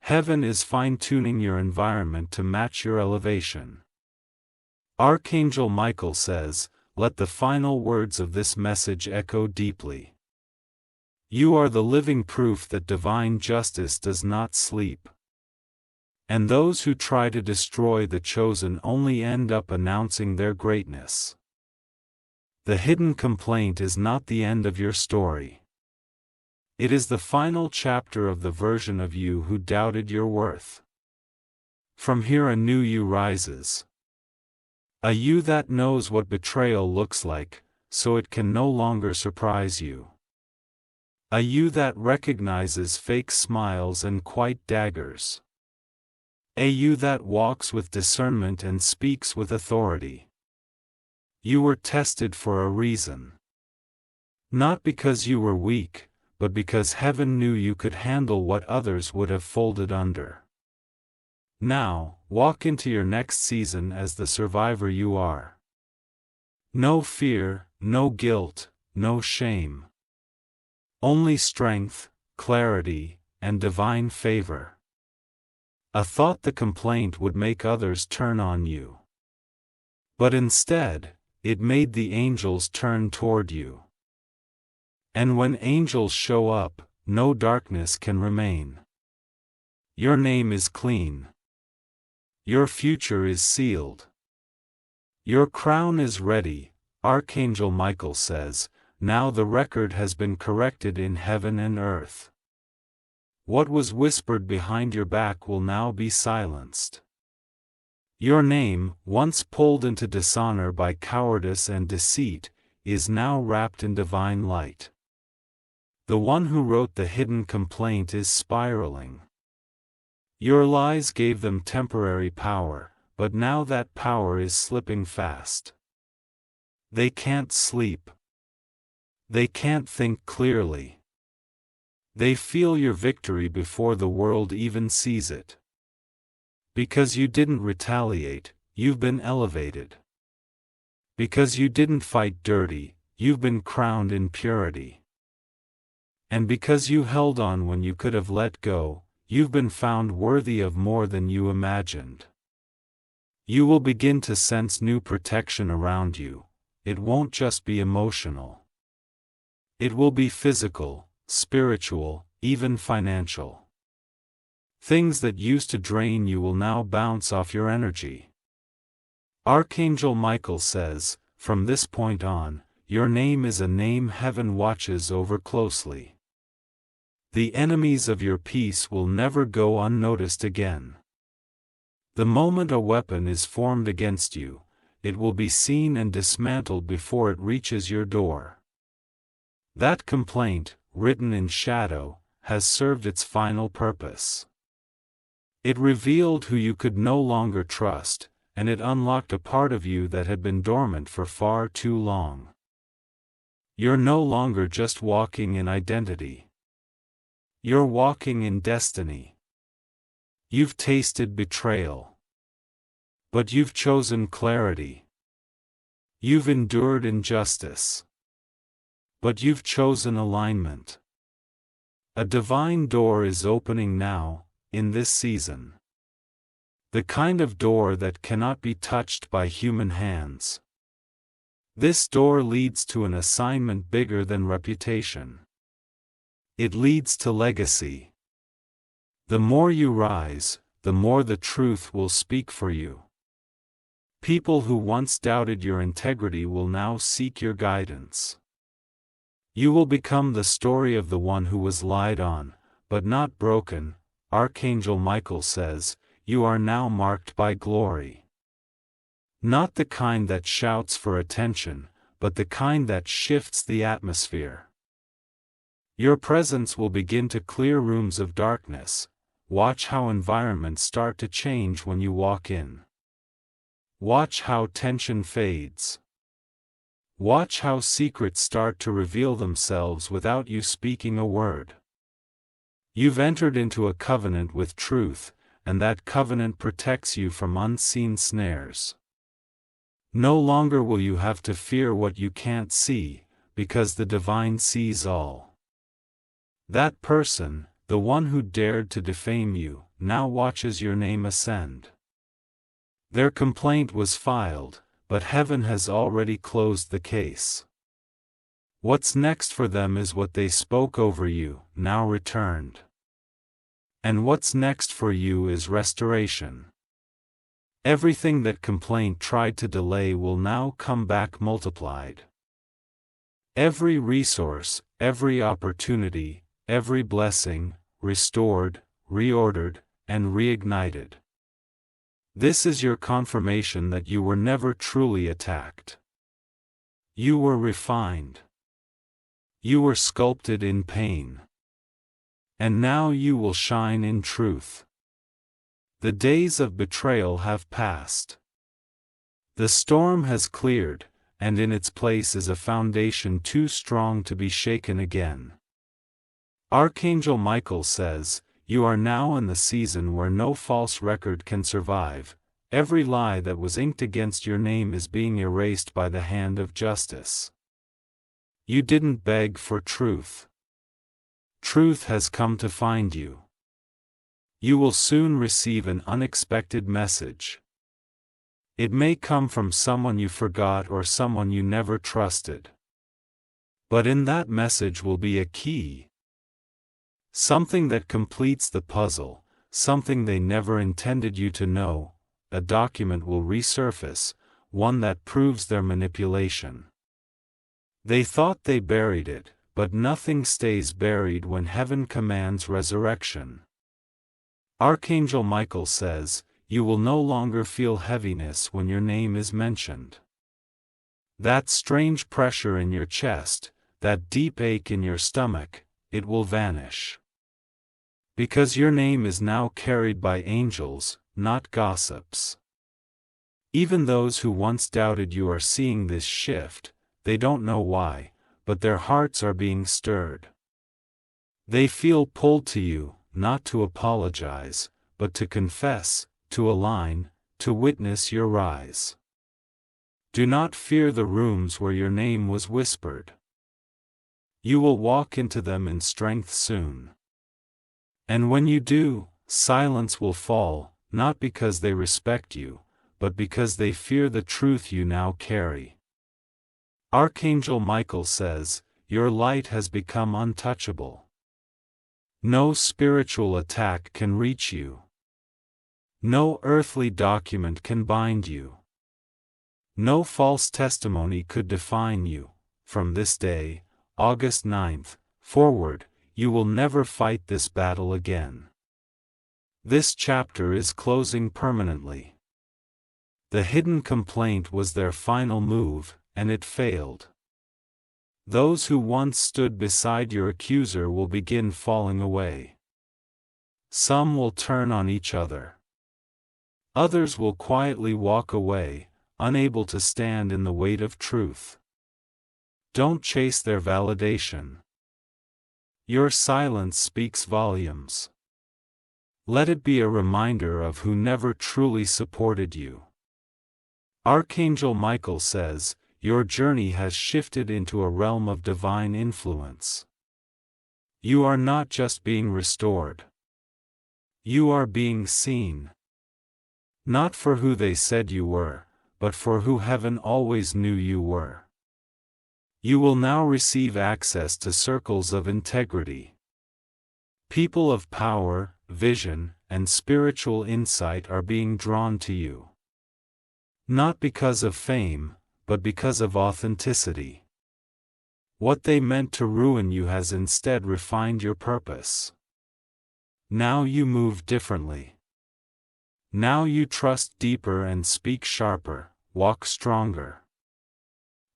Heaven is fine-tuning your environment to match your elevation. Archangel Michael says, "Let the final words of this message echo deeply. You are the living proof that divine justice does not sleep. And those who try to destroy the chosen only end up announcing their greatness. The hidden complaint is not the end of your story. It is the final chapter of the version of you who doubted your worth. From here a new you rises. A you that knows what betrayal looks like, so it can no longer surprise you. A you that recognizes fake smiles and quiet daggers. A you that walks with discernment and speaks with authority. You were tested for a reason. Not because you were weak, but because heaven knew you could handle what others would have folded under. Now, walk into your next season as the survivor you are. No fear, no guilt, no shame. Only strength, clarity, and divine favor. A thought the complaint would make others turn on you. But instead, it made the angels turn toward you. And when angels show up, no darkness can remain. Your name is clean. Your future is sealed. Your crown is ready, Archangel Michael says. Now the record has been corrected in heaven and earth. What was whispered behind your back will now be silenced. Your name, once pulled into dishonor by cowardice and deceit, is now wrapped in divine light. The one who wrote the hidden complaint is spiraling. Your lies gave them temporary power, but now that power is slipping fast. They can't sleep. They can't think clearly. They feel your victory before the world even sees it. Because you didn't retaliate, you've been elevated. Because you didn't fight dirty, you've been crowned in purity. And because you held on when you could have let go, you've been found worthy of more than you imagined. You will begin to sense new protection around you. It won't just be emotional. It will be physical, spiritual, even financial. Things that used to drain you will now bounce off your energy. Archangel Michael says, from this point on, your name is a name heaven watches over closely. The enemies of your peace will never go unnoticed again. The moment a weapon is formed against you, it will be seen and dismantled before it reaches your door. That complaint, written in shadow, has served its final purpose. It revealed who you could no longer trust, and it unlocked a part of you that had been dormant for far too long. You're no longer just walking in identity. You're walking in destiny. You've tasted betrayal. But you've chosen clarity. You've endured injustice. But you've chosen alignment. A divine door is opening now, in this season. The kind of door that cannot be touched by human hands. This door leads to an assignment bigger than reputation. It leads to legacy. The more you rise, the more the truth will speak for you. People who once doubted your integrity will now seek your guidance. You will become the story of the one who was lied on, but not broken. Archangel Michael says, you are now marked by glory. Not the kind that shouts for attention, but the kind that shifts the atmosphere. Your presence will begin to clear rooms of darkness. Watch how environments start to change when you walk in. Watch how tension fades. Watch how secrets start to reveal themselves without you speaking a word. You've entered into a covenant with truth, and that covenant protects you from unseen snares. No longer will you have to fear what you can't see, because the divine sees all. That person, the one who dared to defame you, now watches your name ascend. Their complaint was filed, but heaven has already closed the case. What's next for them is what they spoke over you, now returned. And what's next for you is restoration. Everything that complaint tried to delay will now come back multiplied. Every resource, every opportunity, every blessing, restored, reordered, and reignited. This is your confirmation that you were never truly attacked. You were refined. You were sculpted in pain. And now you will shine in truth. The days of betrayal have passed. The storm has cleared, and in its place is a foundation too strong to be shaken again. Archangel Michael says, you are now in the season where no false record can survive. Every lie that was inked against your name is being erased by the hand of justice. You didn't beg for truth. Truth has come to find you. You will soon receive an unexpected message. It may come from someone you forgot or someone you never trusted. But in that message will be a key. Something that completes the puzzle, something they never intended you to know, a document will resurface, one that proves their manipulation. They thought they buried it, but nothing stays buried when heaven commands resurrection. Archangel Michael says, "You will no longer feel heaviness when your name is mentioned. That strange pressure in your chest, that deep ache in your stomach, it will vanish. Because your name is now carried by angels, not gossips." Even those who once doubted you are seeing this shift. They don't know why, but their hearts are being stirred. They feel pulled to you, not to apologize, but to confess, to align, to witness your rise. Do not fear the rooms where your name was whispered. You will walk into them in strength soon. And when you do, silence will fall, not because they respect you, but because they fear the truth you now carry. Archangel Michael says, "Your light has become untouchable. No spiritual attack can reach you. No earthly document can bind you. No false testimony could define you. From this day, August 9th, forward, you will never fight this battle again. This chapter is closing permanently." The hidden complaint was their final move, and it failed. Those who once stood beside your accuser will begin falling away. Some will turn on each other. Others will quietly walk away, unable to stand in the weight of truth. Don't chase their validation. Your silence speaks volumes. Let it be a reminder of who never truly supported you. Archangel Michael says, "Your journey has shifted into a realm of divine influence. You are not just being restored. You are being seen. Not for who they said you were, but for who heaven always knew you were. You will now receive access to circles of integrity. People of power, vision, and spiritual insight are being drawn to you. Not because of fame, but because of authenticity. What they meant to ruin you has instead refined your purpose. Now you move differently. Now you trust deeper and speak sharper, walk stronger.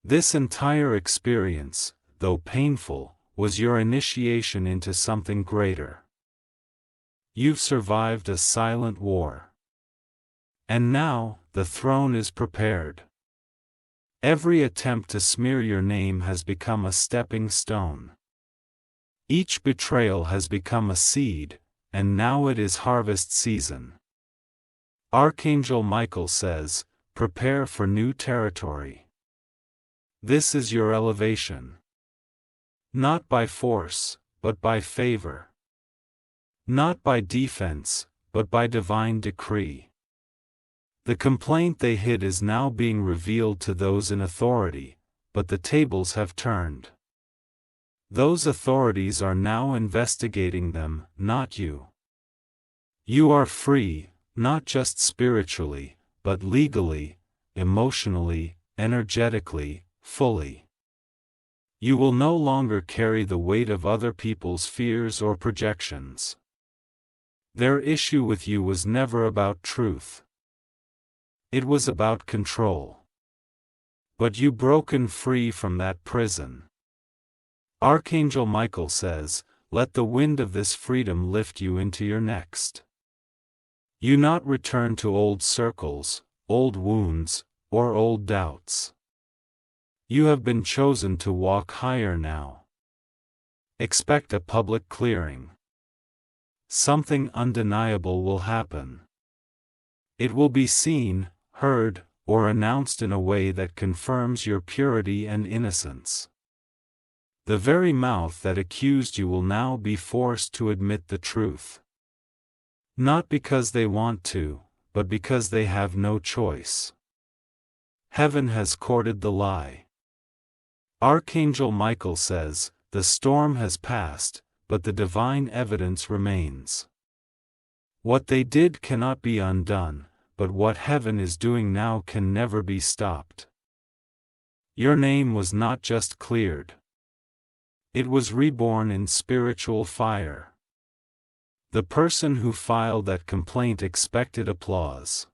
This entire experience, though painful, was your initiation into something greater. You've survived a silent war. And now, the throne is prepared. Every attempt to smear your name has become a stepping stone. Each betrayal has become a seed, and now it is harvest season. Archangel Michael says, "Prepare for new territory." This is your elevation. Not by force, but by favor. Not by defense, but by divine decree. The complaint they hid is now being revealed to those in authority, but the tables have turned. Those authorities are now investigating them, not you. You are free, not just spiritually, but legally, emotionally, energetically, fully. You will no longer carry the weight of other people's fears or projections. Their issue with you was never about truth. It was about control. But you broken free from that prison. Archangel Michael says, "Let the wind of this freedom lift you into your next." You not return to old circles, old wounds, or old doubts. You have been chosen to walk higher now. Expect a public clearing. Something undeniable will happen. It will be seen, heard, or announced in a way that confirms your purity and innocence. The very mouth that accused you will now be forced to admit the truth. Not because they want to, but because they have no choice. Heaven has courted the lie. Archangel Michael says, "The storm has passed, but the divine evidence remains. What they did cannot be undone, but what heaven is doing now can never be stopped. Your name was not just cleared. It was reborn in spiritual fire. The person who filed that complaint expected applause.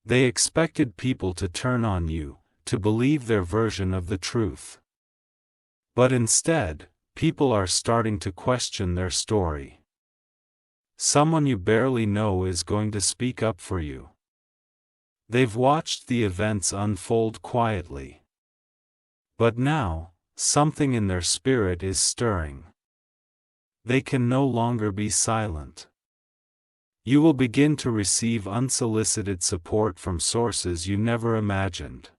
They expected people to turn on you, to believe their version of the truth. But instead, people are starting to question their story. Someone you barely know is going to speak up for you. They've watched the events unfold quietly. But now, something in their spirit is stirring. They can no longer be silent. You will begin to receive unsolicited support from sources you never imagined.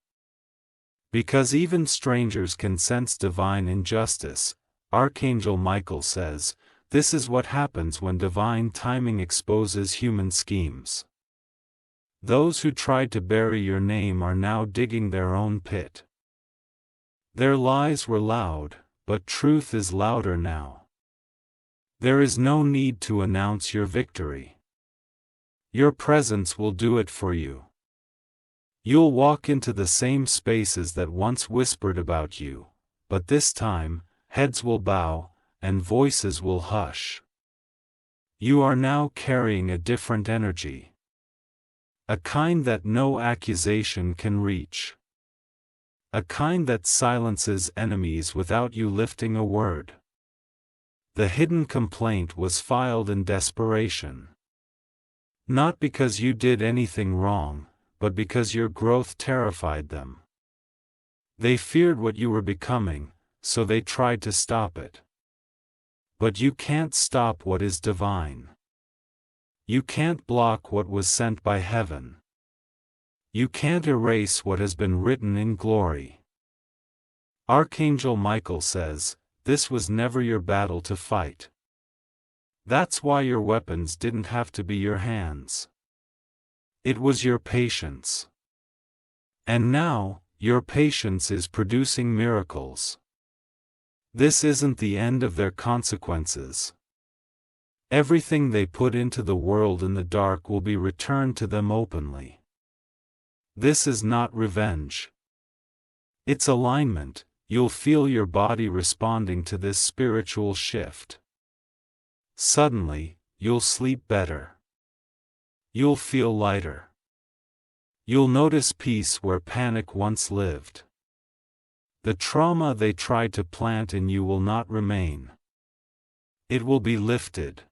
Because even strangers can sense divine injustice, Archangel Michael says, this is what happens when divine timing exposes human schemes. Those who tried to bury your name are now digging their own pit. Their lies were loud, but truth is louder now. There is no need to announce your victory. Your presence will do it for you. You'll walk into the same spaces that once whispered about you, but this time, heads will bow, and voices will hush. You are now carrying a different energy. A kind that no accusation can reach. A kind that silences enemies without you lifting a word. The hidden complaint was filed in desperation. Not because you did anything wrong, but because your growth terrified them. They feared what you were becoming, so they tried to stop it. But you can't stop what is divine. You can't block what was sent by heaven. You can't erase what has been written in glory. Archangel Michael says, this was never your battle to fight. That's why your weapons didn't have to be your hands. It was your patience. And now, your patience is producing miracles. This isn't the end of their consequences. Everything they put into the world in the dark will be returned to them openly. This is not revenge. It's alignment. You'll feel your body responding to this spiritual shift. Suddenly, you'll sleep better. You'll feel lighter. You'll notice peace where panic once lived. The trauma they tried to plant in you will not remain. It will be lifted.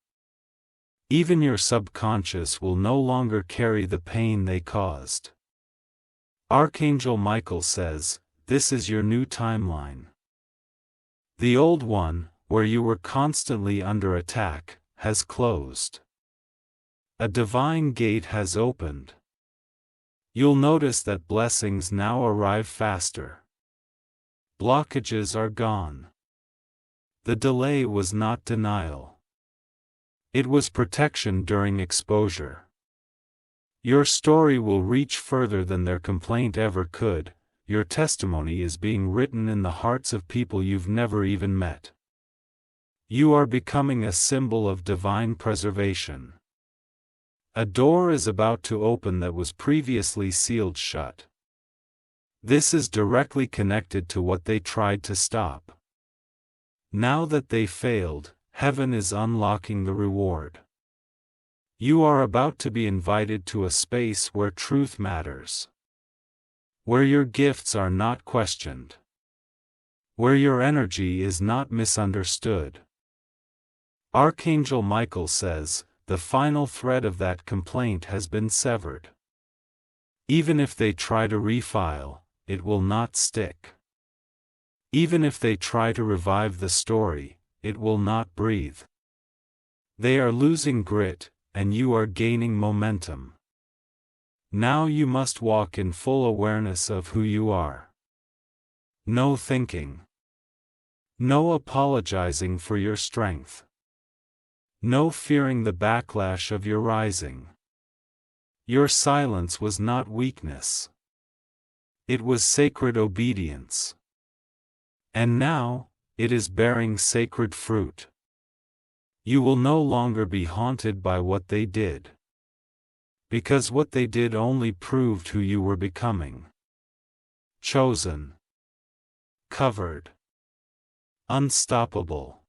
Even your subconscious will no longer carry the pain they caused. Archangel Michael says, this is your new timeline. The old one, where you were constantly under attack, has closed. A divine gate has opened. You'll notice that blessings now arrive faster. Blockages are gone. The delay was not denial. It was protection during exposure. Your story will reach further than their complaint ever could. Your testimony is being written in the hearts of people you've never even met. You are becoming a symbol of divine preservation. A door is about to open that was previously sealed shut. This is directly connected to what they tried to stop. Now that they failed, heaven is unlocking the reward. You are about to be invited to a space where truth matters. Where your gifts are not questioned. Where your energy is not misunderstood. Archangel Michael says, the final thread of that complaint has been severed. Even if they try to refile, it will not stick. Even if they try to revive the story, it will not breathe. They are losing grit, and you are gaining momentum. Now you must walk in full awareness of who you are. No thinking. No apologizing for your strength. No fearing the backlash of your rising. Your silence was not weakness. It was sacred obedience. And now, it is bearing sacred fruit. You will no longer be haunted by what they did. Because what they did only proved who you were becoming. Chosen. Covered. Unstoppable.